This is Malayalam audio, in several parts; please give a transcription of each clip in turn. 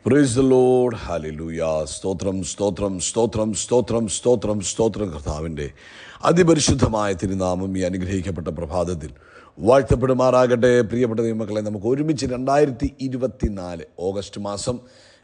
Praise the Lord. ഹല്ലേലൂയ. സ്തോത്രം സ്തോത്രം സ്തോത്രം സ്തോത്രം സ്തോത്രം സ്തോത്രം. കർത്താവിൻ്റെ അതിപരിശുദ്ധമായ തിരുനാമം ഈ അനുഗ്രഹിക്കപ്പെട്ട പ്രഭാതത്തിൽ വാഴ്ത്തപ്പെടുമാറാകട്ടെ. പ്രിയപ്പെട്ട ദൈവമക്കളെ, നമുക്ക് ഒരുമിച്ച് 2024 ഓഗസ്റ്റ് മാസം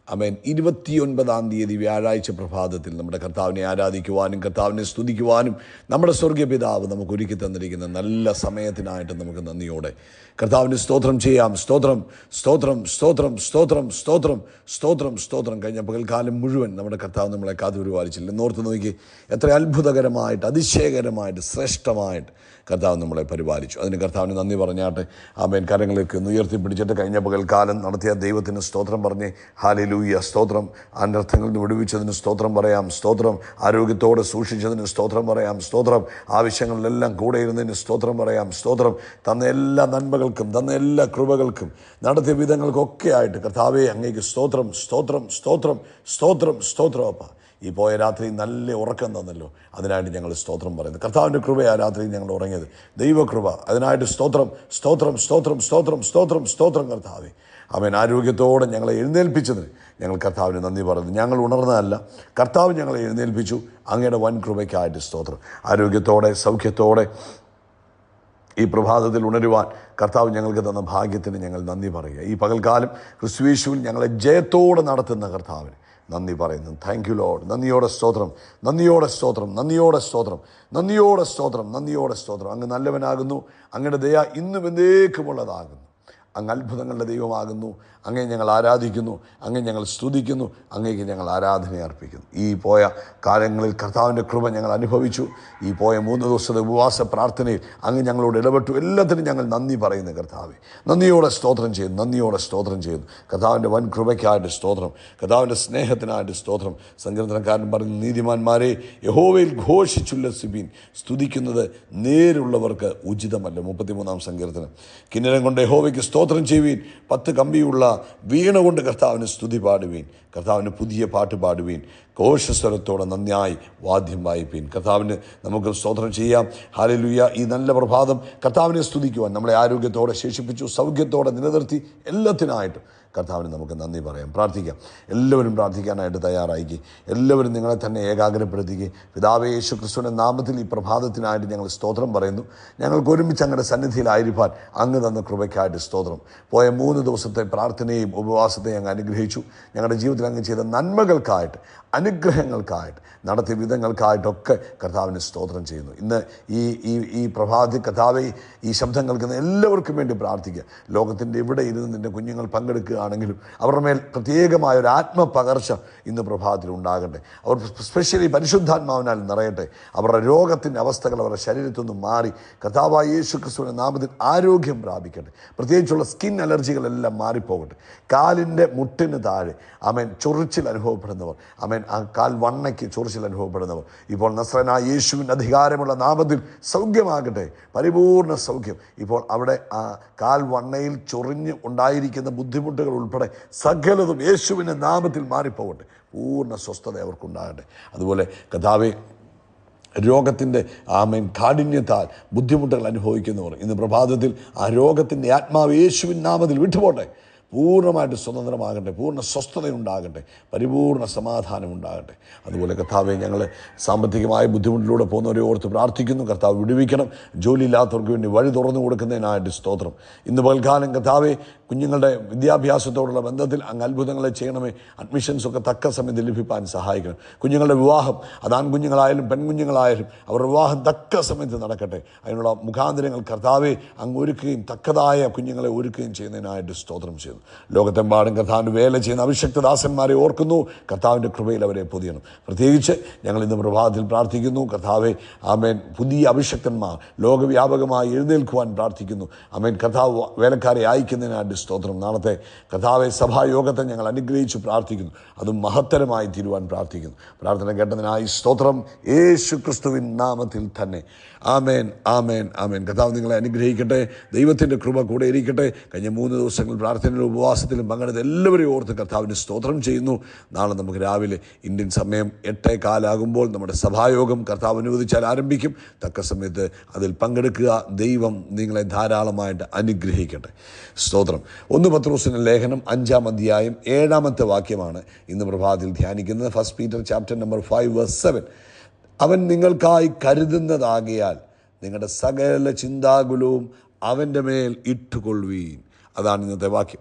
29 വ്യാഴാഴ്ച പ്രഭാതത്തിൽ നമ്മുടെ കർത്താവിനെ ആരാധിക്കുവാനും കർത്താവിനെ സ്തുതിക്കുവാനും നമ്മുടെ സ്വർഗീയ പിതാവ് നമുക്ക് ഒരുക്കി തന്നിരിക്കുന്ന നല്ല സമയത്തിനായിട്ട് നമുക്ക് നന്ദിയോടെ കർത്താവിന് സ്തോത്രം ചെയ്യാം. സ്തോത്രം സ്തോത്രം സ്തോത്രം സ്തോത്രം സ്തോത്രം സ്തോത്രം സ്തോത്രം. കഴിഞ്ഞ പകൽക്കാലം മുഴുവൻ നമ്മുടെ കർത്താവ് നമ്മളെ കാത്തു പരിപാലിച്ചില്ല. എന്നോർത്ത് നോക്കി എത്ര അത്ഭുതകരമായിട്ട്, അതിശയകരമായിട്ട്, ശ്രേഷ്ഠമായിട്ട് കർത്താവ് നമ്മളെ പരിപാലിച്ചു. അതിന് കർത്താവിന് നന്ദി പറഞ്ഞാട്ടെ. ആമേൻ. കരങ്ങളൊക്കെ ഒന്ന് ഉയർത്തിപ്പിടിച്ചിട്ട് കഴിഞ്ഞ പകൽക്കാലം നടത്തിയ ദൈവത്തിന് സ്തോത്രം പറഞ്ഞ് ഹല്ലേലൂയ. സ്തോത്രം. അനർത്ഥങ്ങളിൽ നിന്ന് വിടുവിച്ചതിന് സ്തോത്രം പറയാം. സ്തോത്രം. ആരോഗ്യത്തോടെ സൂക്ഷിച്ചതിന് സ്തോത്രം പറയാം. സ്തോത്രം. ആവശ്യങ്ങളിലെല്ലാം കൂടെ ഇരുന്നതിന് സ്തോത്രം പറയാം. സ്തോത്രം. തന്ന എല്ലാ നന്മകൾക്കും, തന്ന എല്ലാ കൃപകൾക്കും, നടത്തിയ വിധങ്ങൾക്കൊക്കെ ആയിട്ട് കർത്താവേ അങ്ങേക്ക് സ്തോത്രം സ്തോത്രം സ്തോത്രം സ്തോത്രം സ്തോത്രം. അപ്പ ഈ പോയ രാത്രി നല്ല ഉറക്കം തന്നല്ലോ, അതിനായിട്ട് ഞങ്ങൾ സ്തോത്രം പറയുന്നത്. കർത്താവിൻ്റെ കൃപയാ രാത്രി ഞങ്ങൾ ഉറങ്ങിയത്, ദൈവകൃപ. അതിനായിട്ട് സ്തോത്രം സ്തോത്രം സ്തോത്രം സ്തോത്രം സ്തോത്രം സ്തോത്രം. കർത്താവേ അവൻ ആരോഗ്യത്തോടെ ഞങ്ങളെ എഴുന്നേൽപ്പിച്ചതിന് ഞങ്ങൾ കർത്താവിന് നന്ദി പറയുന്നു. ഞങ്ങൾ ഉണർന്നതല്ല, കർത്താവ് ഞങ്ങളെ എഴുന്നേൽപ്പിച്ചു. അങ്ങയുടെ വൻ കൃപയ്ക്കായിട്ട് സ്തോത്രം. ആരോഗ്യത്തോടെ സൗഖ്യത്തോടെ ഈ പ്രഭാതത്തിൽ ഉണരുവാൻ കർത്താവ് ഞങ്ങൾക്ക് തന്ന ഭാഗ്യത്തിന് ഞങ്ങൾ നന്ദി പറയുക. ഈ പകൽക്കാലം ക്രിസ്തുയേശുവിൽ ഞങ്ങളെ ജയത്തോടെ നടത്തുന്ന കർത്താവിന് നന്ദി പറയുന്നു. Thank you Lord. നന്ദിയോടെ സ്തോത്രം, നന്ദിയോടെ സ്തോത്രം, നന്ദിയോടെ സ്തോത്രം, നന്ദിയോടെ സ്തോത്രം, നന്ദിയോടെ സ്തോത്രം. അങ്ങ് നല്ലവനാകുന്നു. അങ്ങയുടെ ദയ ഇന്നും എന്നേക്കുമുള്ളതാകുന്നു. അങ്ങ് അത്ഭുതങ്ങളുടെ ദൈവമാകുന്നു. അങ്ങേ ഞങ്ങൾ ആരാധിക്കുന്നു, അങ്ങേ ഞങ്ങൾ സ്തുതിക്കുന്നു, അങ്ങേക്ക് ഞങ്ങൾ ആരാധന അർപ്പിക്കുന്നു. ഈ പോയ കാലങ്ങളിൽ കർത്താവിൻ്റെ കൃപ ഞങ്ങൾ അനുഭവിച്ചു. ഈ പോയ 3 ദിവസത്തെ ഉപവാസ പ്രാർത്ഥനയിൽ അങ്ങ് ഞങ്ങളോട് ഇടപെട്ടു. എല്ലാത്തിനും ഞങ്ങൾ നന്ദി പറയുന്നു കർത്താവെ. നന്ദിയോടെ സ്തോത്രം ചെയ്യുന്നു, നന്ദിയോടെ സ്തോത്രം ചെയ്യുന്നു. കർത്താവിൻ്റെ വൻ കൃപയ്ക്കായിട്ട് സ്തോത്രം, കർത്താവിൻ്റെ സ്നേഹത്തിനായിട്ട് സ്തോത്രം. സങ്കീർത്തനക്കാരൻ പറയുന്നു, നീതിമാന്മാരെ യഹോവയിൽ ഘോഷിച്ചുല്ലസിപ്പീൻ, സ്തുതിക്കുന്നത് നേരുള്ളവർക്ക് ഉചിതമല്ല. 33-ാം സങ്കീർത്തനം. കിന്നരം കൊണ്ട് യഹോവയ്ക്ക് സ്തോത്രം ചെയ്യുവീൻ, 10 കമ്പിയുള്ള വീണ കൊണ്ട് കർത്താവിന് സ്തുതി പാടുവീൻ, കർത്താവിന് പുതിയ പാട്ട് പാടുവീൻ, ഘോഷസ്വരത്തോടെ നന്നായി വാദ്യം വായിപ്പീൻ. കർത്താവിന് നമുക്ക് സ്തോത്രം ചെയ്യാം. ഹല്ലേലൂയ. ഈ നല്ല പ്രഭാതം കർത്താവിനെ സ്തുതിക്കുവാൻ നമ്മളെ ആരോഗ്യത്തോടെ ശേഷിപ്പിച്ചു, സൗഖ്യത്തോടെ നിലനിർത്തി. എല്ലാത്തിനായിട്ടും കർത്താവിന് നമുക്ക് നന്ദി പറയാം. പ്രാർത്ഥിക്കാം. എല്ലാവരും പ്രാർത്ഥിക്കാനായിട്ട് തയ്യാറായിക്കുക. എല്ലാവരും നിങ്ങളെ തന്നെ ഏകാഗ്രപ്പെടുത്തിക്കുക. പിതാവേ യേശു ക്രിസ്തുവിൻ്റെ നാമത്തിൽ ഈ പ്രഭാതത്തിനായിട്ട് ഞങ്ങൾ സ്തോത്രം പറയുന്നു. ഞങ്ങൾക്ക് ഒരുമിച്ച് അങ്ങയുടെ സന്നിധിയിലായിരിക്കാൻ അങ്ങ് തന്ന കൃപയ്ക്കായിട്ട് സ്തോത്രം. പോയ 3 ദിവസത്തെ പ്രാർത്ഥനയും ഉപവാസത്തെയും അങ്ങ് അനുഗ്രഹിച്ചു. ഞങ്ങളുടെ ജീവിതത്തിൽ അങ്ങ് ചെയ്ത നന്മകൾക്കായിട്ട്, അനുഗ്രഹങ്ങൾക്കായിട്ട്, നടത്തിയ വിധങ്ങൾക്കായിട്ടൊക്കെ കർത്താവിന് സ്തോത്രം ചെയ്യുന്നു. ഇന്ന് ഈ പ്രഭാതി കർത്താവെ ഈ ശബ്ദം കേൾക്കുന്ന എല്ലാവർക്കും വേണ്ടി പ്രാർത്ഥിക്കുക. ലോകത്തിൻ്റെ എവിടെ ഇരുന്ന് നിൻ്റെ കുഞ്ഞുങ്ങൾ പങ്കെടുക്കുകയാണെങ്കിലും അവരുടെ മേൽ പ്രത്യേകമായ ഒരു ആത്മപകർച്ച ഇന്ന് പ്രഭാതത്തിൽ ഉണ്ടാകട്ടെ. അവർ സ്പെഷ്യലി പരിശുദ്ധാത്മാവിനാൽ നിറയട്ടെ. അവരുടെ രോഗത്തിൻ്റെ അവസ്ഥകൾ അവരുടെ ശരീരത്തിൽ നിന്നും മാറി കർത്താവായ യേശു ക്രിസ്തുവിൻ്റെ നാമത്തിൽ ആരോഗ്യം പ്രാപിക്കട്ടെ. പ്രത്യേകിച്ചുള്ള സ്കിൻ അലർജികളെല്ലാം മാറിപ്പോകട്ടെ. കാലിൻ്റെ മുട്ടിന് താഴെ ചൊറിച്ചിൽ അനുഭവപ്പെടുന്നവർ, ആ കാൽ വണ്ണയ്ക്ക് ചൊറിച്ചിൽ അനുഭവപ്പെടുന്നവർ ഇപ്പോൾ നസ്രനായ യേശുവിൻ്റെ അധികാരമുള്ള നാമത്തിൽ സൗഖ്യമാകട്ടെ. പരിപൂർണ സൗഖ്യം. ഇപ്പോൾ അവിടെ ആ കാൽ വണ്ണയിൽ ചൊറിഞ്ഞ് ഉണ്ടായിരിക്കുന്ന ബുദ്ധിമുട്ടുകൾ ഉൾപ്പെടെ സകലതും യേശുവിൻ്റെ നാമത്തിൽ മാറിപ്പോകട്ടെ. പൂർണ്ണ സ്വസ്ഥത അവർക്കുണ്ടാകട്ടെ. അതുപോലെ കർത്താവേ, രോഗത്തിൻ്റെ കാഠിന്യത്താൽ ബുദ്ധിമുട്ടുകൾ അനുഭവിക്കുന്നവർ ഇന്ന് പ്രഭാതത്തിൽ ആ രോഗത്തിൻ്റെ ആത്മാവ് യേശുവിൻ നാമത്തിൽ വിട്ടുപോട്ടെ. പൂർണ്ണമായിട്ട് സ്വതന്ത്രമാകട്ടെ. പൂർണ്ണ സ്വസ്ഥതയുണ്ടാകട്ടെ. പരിപൂർണ്ണ സമാധാനം ഉണ്ടാകട്ടെ. അതുപോലെ കർത്താവെ, ഞങ്ങൾ സാമ്പത്തികമായ ബുദ്ധിമുട്ടിലൂടെ പോകുന്നവരെ ഓർത്ത് പ്രാർത്ഥിക്കുന്നു. കർത്താവ് വിടുവിക്കണം. ജോലിയില്ലാത്തവർക്ക് വേണ്ടി വഴി തുറന്നു കൊടുക്കുന്നതിനായിട്ട് സ്തോത്രം. ഇന്ന് പകൽക്കാലം കർത്താവെ, കുഞ്ഞുങ്ങളുടെ വിദ്യാഭ്യാസത്തോടുള്ള ബന്ധത്തിൽ അങ്ങ് അത്ഭുതങ്ങളെ ചെയ്യണമേ. അഡ്മിഷൻസൊക്കെ തക്ക സമയത്ത് ലഭിക്കാൻ സഹായിക്കണം. കുഞ്ഞുങ്ങളുടെ വിവാഹം, അത് ആൺകുഞ്ഞുങ്ങളായാലും പെൺകുഞ്ഞുങ്ങളായാലും അവരുടെ വിവാഹം തക്ക സമയത്ത് നടക്കട്ടെ. അതിനുള്ള മുഖാന്തരങ്ങൾ കർത്താവെ അങ്ങ് ഒരുക്കുകയും തക്കതായ കുഞ്ഞുങ്ങളെ ഒരുക്കുകയും ചെയ്യുന്നതിനായിട്ട് സ്തോത്രം ചെയ്യുന്നു. ലോകത്തെമ്പാടും കർത്താവിന് വേല ചെയ്യുന്ന അഭിഷക്തദാസന്മാരെ ഓർക്കുന്നു. കർത്താവിൻ്റെ കൃപയിൽ അവരെ പൊതിയണം. പ്രത്യേകിച്ച് ഞങ്ങൾ ഇന്ന് പ്രഭാതത്തിൽ പ്രാർത്ഥിക്കുന്നു. കർത്താവെ, പുതിയ അഭിഷക്തന്മാർ ലോകവ്യാപകമായി എഴുന്നേൽക്കുവാൻ പ്രാർത്ഥിക്കുന്നു. കർത്താവ് വേലക്കാരെ അയക്കുന്നതിനായിട്ട് സ്തോത്രം. നാളത്തെ കർത്താവെ സഭായോഗത്തെ ഞങ്ങൾ അനുഗ്രഹിച്ച് പ്രാർത്ഥിക്കുന്നു. അതും മഹത്തരമായി തീരുവാൻ പ്രാർത്ഥിക്കുന്നു. പ്രാർത്ഥന കേട്ടതിനായി സ്തോത്രം. യേശു ക്രിസ്തുവിൻ നാമത്തിൽ തന്നെ. ആമേൻ, ആമേൻ, ആമേൻ. കർത്താവ് നിങ്ങളെ അനുഗ്രഹിക്കട്ടെ. ദൈവത്തിൻ്റെ കൃപ കൂടെ ഇരിക്കട്ടെ. കഴിഞ്ഞ 3 ദിവസങ്ങൾ പ്രാർത്ഥനയിലൂടെ ഉപവാസത്തിലും പങ്കെടുത്ത് എല്ലാവരെയും ഓർത്ത് കർത്താവിന് സ്തോത്രം ചെയ്യുന്നു. നാളെ നമുക്ക് രാവിലെ ഇന്ത്യൻ സമയം 8:15 നമ്മുടെ സഭായോഗം കർത്താവ് അനുവദിച്ചാൽ ആരംഭിക്കും. തക്ക സമയത്ത് അതിൽ പങ്കെടുക്കുക. ദൈവം നിങ്ങളെ ധാരാളമായിട്ട് അനുഗ്രഹിക്കട്ടെ. സ്തോത്രം. 1 പത്രോസിന്റെ ലേഖനം 5-ാം അധ്യായം 7-ാമത്തെ വാക്യമാണ് ഇന്ന് പ്രഭാതത്തിൽ ധ്യാനിക്കുന്നത്. 1 Peter chapter number 5 verse 7. അവൻ നിങ്ങൾക്കായി കരുതുന്നതാകിയാൽ നിങ്ങളുടെ സകല ചിന്താകുലവും അവൻ്റെ മേൽ ഇട്ടുകൊള്ളുവീൻ. അതാണ് ഇന്നത്തെ വാക്യം.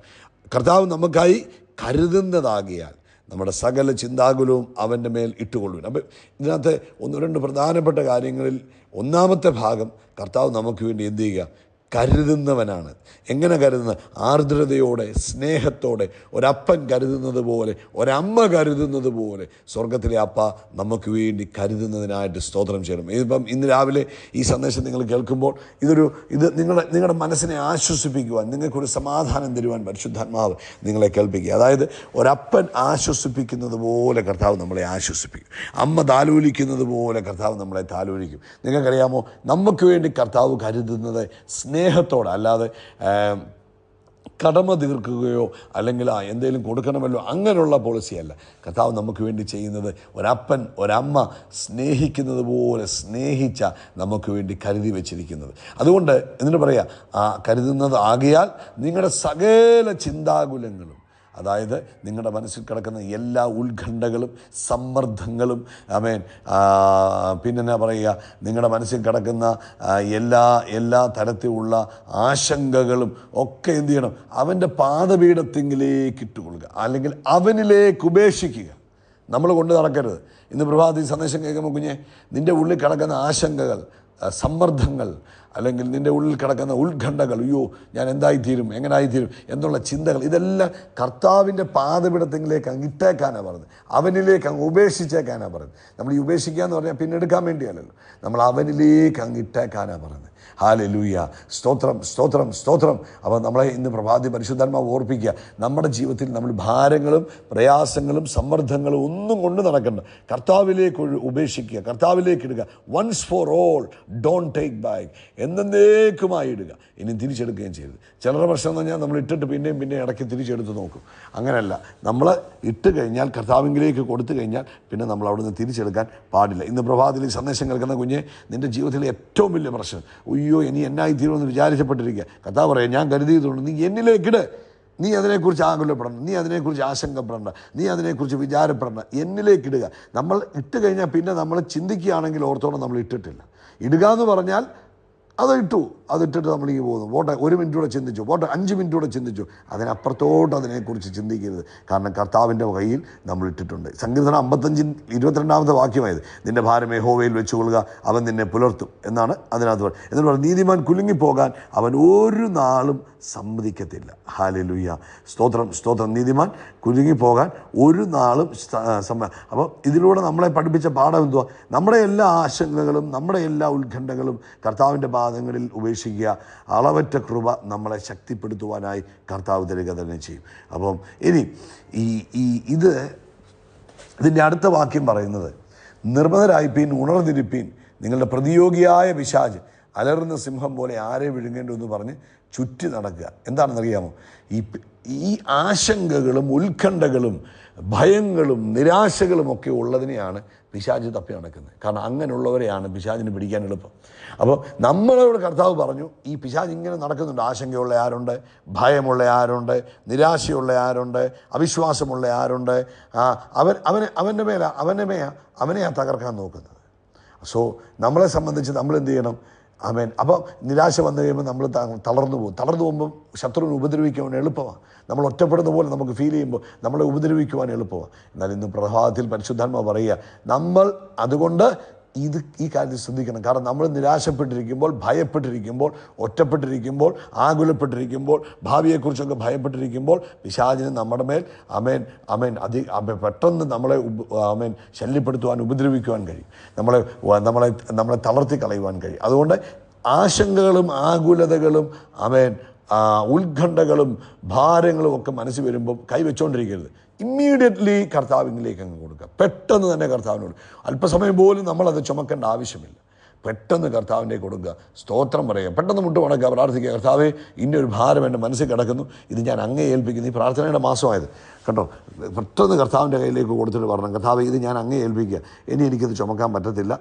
കർത്താവ് നമുക്കായി കരുതുന്നതാകിയാൽ നമ്മുടെ സകല ചിന്താകുലവും അവൻ്റെ മേൽ ഇട്ടുകൊള്ളുവീൻ. അപ്പം ഇതിനകത്ത് 1-2 പ്രധാനപ്പെട്ട കാര്യങ്ങളിൽ ഒന്നാമത്തെ ഭാഗം, കർത്താവ് നമുക്ക് വേണ്ടി എന്ത് ചെയ്യുക? കരുതുന്നവനാണ്. എങ്ങനെ കരുതുന്നത്? ആർദ്രതയോടെ, സ്നേഹത്തോടെ, ഒരപ്പൻ കരുതുന്നത് പോലെ, ഒരമ്മ കരുതുന്നത് പോലെ സ്വർഗത്തിലെ അപ്പ നമുക്ക് വേണ്ടി കരുതുന്നതിനായിട്ട് സ്തോത്രം ചെയ്യണം. ഇതിപ്പം ഇന്ന് രാവിലെ ഈ സന്ദേശം നിങ്ങൾ കേൾക്കുമ്പോൾ ഇത് നിങ്ങളുടെ മനസ്സിനെ ആശ്വസിപ്പിക്കുവാൻ, നിങ്ങൾക്കൊരു സമാധാനം തരുവാൻ പരിശുദ്ധാത്മാവ് നിങ്ങളെ കേൾപ്പിക്കുക. അതായത് ഒരപ്പൻ ആശ്വസിപ്പിക്കുന്നത് പോലെ കർത്താവ് നമ്മളെ ആശ്വസിപ്പിക്കും. അമ്മ താലോലിക്കുന്നത് പോലെ കർത്താവ് നമ്മളെ താലോലിക്കും. നിങ്ങൾക്കറിയാമോ, നമുക്ക് വേണ്ടി കർത്താവ് കരുതുന്നത് സ്നേഹത്തോടെ, അല്ലാതെ കടമ തീർക്കുകയോ അല്ലെങ്കിൽ എന്തെങ്കിലും കൊടുക്കണമല്ലോ അങ്ങനെയുള്ള പോളിസിയല്ല. കർത്താവ് നമുക്ക് വേണ്ടി ചെയ്യുന്നത് ഒരപ്പൻ ഒരമ്മ സ്നേഹിക്കുന്നത് പോലെ സ്നേഹിച്ച നമുക്ക് വേണ്ടി കരുതി വച്ചിരിക്കുന്നത്. അതുകൊണ്ട് എന്നിട്ട് പറയാം, കരുതുന്നത് ആകയാൽ നിങ്ങളുടെ സകല ചിന്താകുലങ്ങളും, അതായത് നിങ്ങളുടെ മനസ്സിൽ കിടക്കുന്ന എല്ലാ ഉത്കണ്ഠകളും സമ്മർദ്ദങ്ങളും, പിന്നെന്നാ പറയുക, നിങ്ങളുടെ മനസ്സിൽ കിടക്കുന്ന എല്ലാ തരത്തിലുള്ള ആശങ്കകളും ഒക്കെ എന്ത് ചെയ്യണം? അവൻ്റെ പാദപീഠത്തിങ്കിലേക്ക് ഇട്ടുകൊള്ളുക, അല്ലെങ്കിൽ അവനിലേക്ക് ഉപേക്ഷിക്കുക. നമ്മൾ കൊണ്ട് നടക്കരുത്. ഇന്ന് പ്രഭാതത്തിൽ സന്ദേശം കേൾക്കുമ്പോൾ കുഞ്ഞെ, നിൻ്റെ ഉള്ളിൽ കിടക്കുന്ന ആശങ്കകൾ, സമ്മർദ്ദങ്ങൾ, അല്ലെങ്കിൽ നിൻ്റെ ഉള്ളിൽ കിടക്കുന്ന ഉത്കണ്ഠകൾ, അയ്യോ ഞാൻ എന്തായിത്തീരും, എങ്ങനായിത്തീരും എന്നുള്ള ചിന്തകൾ, ഇതെല്ലാം കർത്താവിൻ്റെ പാദപീഠത്തിലേക്ക് അങ്ങ് ഇട്ടേക്കാനാണ് പറഞ്ഞത്. അവനിലേക്ക് അങ്ങ് ഉപേക്ഷിച്ചേക്കാനാണ് പറഞ്ഞത്. നമ്മൾ ഈ ഉപേക്ഷിക്കുക എന്ന് പറഞ്ഞാൽ പിന്നെ എടുക്കാൻ വേണ്ടിയല്ലല്ലോ, നമ്മൾ അവനിലേക്ക് അങ്ങ് ഇട്ടേക്കാനാണ് പറഞ്ഞത്. ഹല്ലേലൂയ. സ്തോത്രം, സ്തോത്രം, സ്തോത്രം. അപ്പോൾ നമ്മളെ ഇന്ന് പ്രഭാതി പരിശുദ്ധാത്മാവ് ഓർപ്പിക്കുക, നമ്മുടെ ജീവിതത്തിൽ നമ്മൾ ഭാരങ്ങളും പ്രയാസങ്ങളും സമ്മർദ്ദങ്ങളും ഒന്നും കൊണ്ട് നടക്കണ്ട. കർത്താവിലേക്ക് ഉപേക്ഷിക്കുക, കർത്താവിലേക്ക് ഇടുക. Once for all, don't take back. എന്നേക്കുമായി ഇടുക, ഇനി തിരിച്ചെടുക്കുകയും ചെയ്യരുത്. ചിലരുടെ പ്രശ്നം എന്ന് പറഞ്ഞാൽ നമ്മൾ ഇട്ടിട്ട് പിന്നെയും ഇടയ്ക്ക് തിരിച്ചെടുത്ത് നോക്കും. അങ്ങനെയല്ല, നമ്മൾ ഇട്ട് കഴിഞ്ഞാൽ, കർത്താവിലേക്ക് കൊടുത്തു കഴിഞ്ഞാൽ പിന്നെ നമ്മൾ അവിടുന്ന് തിരിച്ചെടുക്കാൻ പാടില്ല. ഇന്ന് പ്രഭാതത്തിൽ ഈ സന്ദേശം കേൾക്കുന്ന കുഞ്ഞെ, നിൻ്റെ ജീവിതത്തിലെ ഏറ്റവും വലിയ പ്രശ്നം, അയ്യോ ഇനി എന്നായിത്തീരുമെന്ന് വിചാരിച്ചപ്പെട്ടിരിക്കുക. കർത്താവ് പറയാം, ഞാൻ കരുതിയതുകൊണ്ട് നീ എന്നിലേക്കിട്. നീ അതിനെക്കുറിച്ച് ആകുലപ്പെടണം, നീ അതിനെക്കുറിച്ച് ആശങ്കപ്പെടേണ്ട, നീ അതിനെക്കുറിച്ച് വിചാരപ്പെടേണ്ട, എന്നിലേക്കിടുക. നമ്മൾ ഇട്ട് കഴിഞ്ഞാൽ പിന്നെ നമ്മൾ ചിന്തിക്കുകയാണെങ്കിൽ ഓർത്തോണം നമ്മൾ ഇട്ടിട്ടില്ല. ഇടുക എന്ന് പറഞ്ഞാൽ അതിട്ടിട്ട് നമ്മളിങ്ങനെ പോകുന്നു. പോട്ടെ, 1 മിനിറ്റ് കൂടെ ചിന്തിച്ചു, പോട്ടെ 5 മിനിറ്റ് കൂടെ ചിന്തിച്ചു, അതിനപ്പുറത്തോട്ട് അതിനെക്കുറിച്ച് ചിന്തിക്കരുത്. കാരണം കർത്താവിൻ്റെ കയ്യിൽ നമ്മൾ ഇട്ടിട്ടുണ്ട്. സങ്കീർത്തനം 55:22 വാക്യമായത്, നിൻ്റെ ഭാരം യഹോവയിൽ വെച്ചുകൊള്ളുക, അവൻ നിന്നെ പുലർത്തും എന്നാണ് അതിനകത്ത്. എന്നിട്ട് പറഞ്ഞു, നീതിമാൻ കുലുങ്ങിപ്പോകാൻ അവൻ ഒരു നാളും സമ്മതിക്കത്തില്ല. ഹല്ലേലൂയ. സ്തോത്രം, സ്തോത്രം. നീതിമാൻ കുലുങ്ങിപ്പോകാൻ ഒരു നാളും അപ്പോൾ ഇതിലൂടെ നമ്മളെ പഠിപ്പിച്ച പാഠം എന്തുവാ? നമ്മുടെ എല്ലാ ആശങ്കകളും നമ്മുടെ എല്ലാ ഉത്കണ്ഠകളും കർത്താവിൻ്റെ പാദങ്ങളിൽ ഉപേക്ഷിക്കുക. അളവറ്റ കൃപ നമ്മളെ ശക്തിപ്പെടുത്തുവാനായി കർത്താവ് തരിക തന്നെ ചെയ്യും. അപ്പം ഇനി ഇതിൻ്റെ അടുത്ത വാക്യം പറയുന്നത്, നിർമ്മതരായിപ്പീൻ, ഉണർന്നിരിപ്പീൻ, നിങ്ങളുടെ പ്രതിയോഗിയായ പിശാച് അലറുന്ന സിംഹം പോലെ ആരെ വിഴുങ്ങേണ്ടെന്ന് പറഞ്ഞ് ചുറ്റി നടക്കുക. എന്താണെന്നറിയാമോ? ഈ ആശങ്കകളും ഉത്കണ്ഠകളും ഭയങ്ങളും നിരാശകളും ഒക്കെ ഉള്ളതിനെയാണ് പിശാച് തപ്പി നടക്കുന്നത്. കാരണം അങ്ങനെയുള്ളവരെയാണ് പിശാചിന് പിടിക്കാൻ എളുപ്പം. അപ്പോൾ നമ്മളോട് കർത്താവ് പറഞ്ഞു, ഈ പിശാച് ഇങ്ങനെ നടക്കുന്നുണ്ട്. ആശങ്കയുള്ള ആരുണ്ട്, ഭയമുള്ള ആരുണ്ട്, നിരാശയുള്ള ആരുണ്ട്, അവിശ്വാസമുള്ള ആരുണ്ട്. അവനെയാ തകർക്കാൻ നോക്കുന്നത്. സോ നമ്മളെ സംബന്ധിച്ച് നമ്മൾ എന്ത് ചെയ്യണം? അപ്പോൾ നിരാശ വന്നു കഴിയുമ്പോൾ നമ്മൾ തളർന്നു പോകുമ്പോൾ ശത്രുവിനെ ഉപദ്രവിക്കുവാൻ എളുപ്പമാണ്. നമ്മൾ ഒറ്റപ്പെടുന്ന പോലെ നമുക്ക് ഫീൽ ചെയ്യുമ്പോൾ നമ്മളെ ഉപദ്രവിക്കുവാൻ എളുപ്പമാണ്. എന്നാൽ ഇന്ന് പ്രഭാതത്തിൽ പരിശുദ്ധാത്മാവ് പറയുക, നമ്മൾ അതുകൊണ്ട് ഈ കാര്യത്തിൽ ശ്രദ്ധിക്കണം. കാരണം നമ്മൾ നിരാശപ്പെട്ടിരിക്കുമ്പോൾ, ഭയപ്പെട്ടിരിക്കുമ്പോൾ, ഒറ്റപ്പെട്ടിരിക്കുമ്പോൾ, ആകുലപ്പെട്ടിരിക്കുമ്പോൾ, ഭാവിയെക്കുറിച്ചൊക്കെ ഭയപ്പെട്ടിരിക്കുമ്പോൾ പിശാചിന് നമ്മുടെ മേൽ പെട്ടെന്ന് നമ്മളെ ശല്യപ്പെടുത്തുവാൻ, ഉപദ്രവിക്കുവാൻ കഴിയും. നമ്മളെ തളർത്തി കളയുവാൻ കഴിയും. അതുകൊണ്ട് ആശങ്കകളും ആകുലതകളും ഉത്കണ്ഠകളും ഭാരങ്ങളും ഒക്കെ മനസ്സിൽ വരുമ്പോൾ കൈവച്ചുകൊണ്ടിരിക്കരുത്. ഇമ്മീഡിയറ്റ്ലി കർത്താവിലേക്ക് അങ്ങ് കൊടുക്കുക. പെട്ടെന്ന് തന്നെ കർത്താവിനോട്. അല്പസമയം പോലും നമ്മളത് ചുമക്കേണ്ട ആവശ്യമില്ല. പെട്ടെന്ന് കർത്താവിൻ്റെ കൊടുക്കുക, സ്തോത്രം പറയുക, പെട്ടെന്ന് മുട്ടുമടക്കുക, പ്രാർത്ഥിക്കുക. കർത്താവേ, ഇന്നൊരു ഭാരം എൻ്റെ മനസ്സിൽ കിടക്കുന്നു, ഇത് ഞാൻ അങ്ങേ ഏൽപ്പിക്കുന്നു. ഈ പ്രാർത്ഥനയുടെ മാസമായത് കേട്ടോ. പെട്ടെന്ന് കർത്താവിൻ്റെ കയ്യിലേക്ക് കൊടുത്തിട്ട് പറഞ്ഞു, കർത്താവേ, ഇത് ഞാൻ അങ്ങേ ഏൽപ്പിക്കുക, എനിക്കത് ചുമക്കാൻ പറ്റത്തില്ല,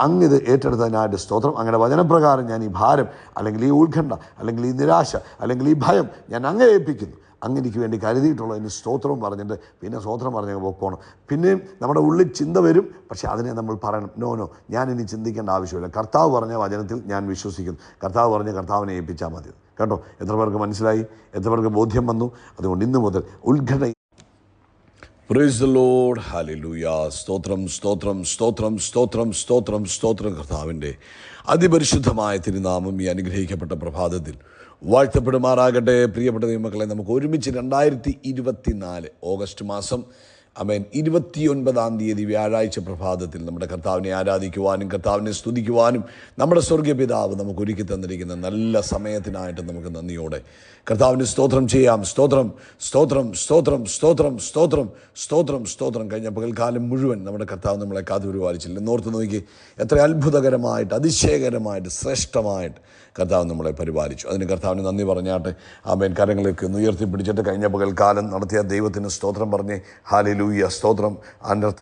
അങ്ങിത് ഏറ്റെടുത്തതിനായിട്ട് സ്തോത്രം. അങ്ങനെ വചനപ്രകാരം ഞാൻ ഈ ഭാരം, അല്ലെങ്കിൽ ഈ ഉത്കണ്ഠ, അല്ലെങ്കിൽ ഈ നിരാശ, അല്ലെങ്കിൽ ഈ ഭയം ഞാൻ അങ്ങേ ഏൽപ്പിക്കുന്നു. അങ്ങനെക്ക് വേണ്ടി കരുതിയിട്ടുള്ളതിന് സ്തോത്രവും പറഞ്ഞിട്ട് പിന്നെ സ്തോത്രം പറഞ്ഞ് പോക്കണം. പിന്നെയും നമ്മുടെ ഉള്ളിൽ ചിന്ത വരും, പക്ഷേ അതിനെ നമ്മൾ പറയണം, നോ, ഞാനിനി ചിന്തിക്കേണ്ട ആവശ്യമില്ല. കർത്താവ് പറഞ്ഞ വചനത്തിൽ ഞാൻ വിശ്വസിക്കുന്നു. കർത്താവ് പറഞ്ഞ് കർത്താവിനെ ഏൽപ്പിച്ചാൽ മതി കേട്ടോ. എത്ര പേർക്ക് മനസ്സിലായി? എത്ര പേർക്ക് ബോധ്യം വന്നു? അതുകൊണ്ട് ഇന്ന് മുതൽ ഉത്കണ്ഠ. Praise the Lord, hallelujah. സ്തോത്രം, സ്തോത്രം, സ്തോത്രം, സ്തോത്രം, സ്തോത്രം, സ്തോത്രം. കർത്താവിൻ്റെ അതിപരിശുദ്ധമായ തിരുനാമം ഈ അനുഗ്രഹിക്കപ്പെട്ട പ്രഭാതത്തിൽ വാഴ്ത്തപ്പെടുമാറാകട്ടെ. പ്രിയപ്പെട്ട ദൈവമക്കളെ, നമുക്ക് ഒരുമിച്ച് 2024 ഓഗസ്റ്റ് മാസം 29-ാം തീയതി വ്യാഴാഴ്ച പ്രഭാതത്തിൽ നമ്മുടെ കർത്താവിനെ ആരാധിക്കുവാനും കർത്താവിനെ സ്തുതിക്കുവാനും നമ്മുടെ സ്വർഗീയ പിതാവ് നമുക്ക് ഒരുക്കി തന്നിരിക്കുന്ന നല്ല സമയത്തിനായിട്ട് നമുക്ക് നന്ദിയോടെ കർത്താവിന് സ്തോത്രം ചെയ്യാം. സ്തോത്രം, സ്തോത്രം, സ്തോത്രം, സ്തോത്രം, സ്തോത്രം, സ്തോത്രം, സ്തോത്രം. കഴിഞ്ഞ പകൽക്കാലം മുഴുവൻ നമ്മുടെ കർത്താവ് നമ്മളെ കാത്തുപരിപാലിച്ചില്ല. എന്നോർത്ത് നോക്കി, എത്ര അത്ഭുതകരമായിട്ട്, അതിശയകരമായിട്ട്, ശ്രേഷ്ഠമായിട്ട് കർത്താവ് നമ്മളെ പരിപാലിച്ചു. അതിന് കർത്താവിന് നന്ദി പറഞ്ഞാട്ടെ. ആമേൻ. കരങ്ങളൊക്കെ ഒന്ന് ഉയർത്തിപ്പിടിച്ചിട്ട് കഴിഞ്ഞ പകൽക്കാലം നടത്തിയ ദൈവത്തിന് സ്തോത്രം പറഞ്ഞേ. ഹല്ലേലൂയ. സ്തോത്രം.